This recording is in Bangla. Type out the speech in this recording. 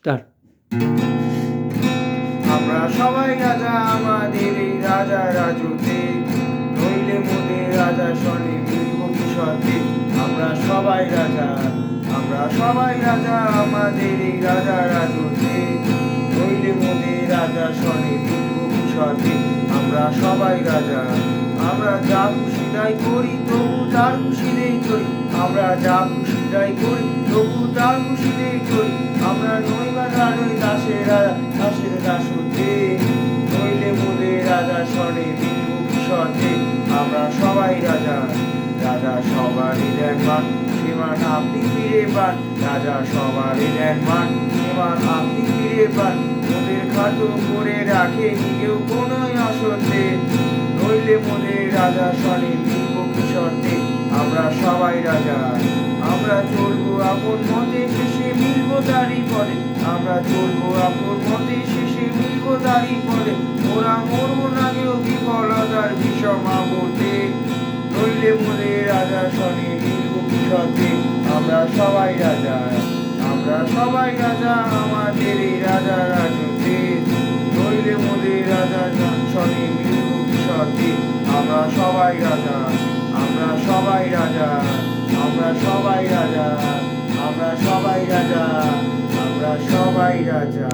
স্টার্ট। আমরা সবাই রাজা আমাদের এই রাজা রাজুতে, নইলে মোদের রাজা শনি মিলব কিশোরতে। আমরা সবাই রাজা, আমরা সবাই রাজা আমাদের এই রাজা রাজুতে, নইলে মোদের রাজা শনি মিলব কিশোরতে। আমরা সবাই রাজা, আমরা যা খুশি তাই করি তবু তার খুশিতেই চলি। আমরা যা খুশি তাই করি তবু তার খুশিতেই চলি। আমরা নই বাধা নই দাসের রাজা, দাসের দাসতে, নইলে মোদের রাজা শনি মিলব কিশোরতে। আমরা সবাই রাজা, রাজা সবারই দেন মান, সে মান আপনি ফিরে পান। রাজা সবারই দেন মান, সে মান আপনি ফিরে পান। মোদের খাটো করে রাখেনি কেউ কোনোই অসত্যে, নইলে মোদের রাজা শনি মিলব কিশোরতে। আমরা সবাই রাজা, আমরা চলবো আপন মতে, শেষে মিলব তারই পরে। আমরা চলবো আপন মতে, শেষে মিলব তারই পরে। ওরা মরবো না কেউ বিফলতার বিষম আবর্তে, নইলে মোদের রাজা শনি মিলব কিশোরতে। আমরা সবাই রাজা, আমরা সবাই রাজা আমাদের এই রাজা রাজতে, নইলে মোদের রাজা শনি মিলব কিশোরতে। আমরা সবাই রাজা, আমরা সবাই রাজা, আমরা সবাই রাজা, আমরা সবাই রাজা, আমরা সবাই রাজা।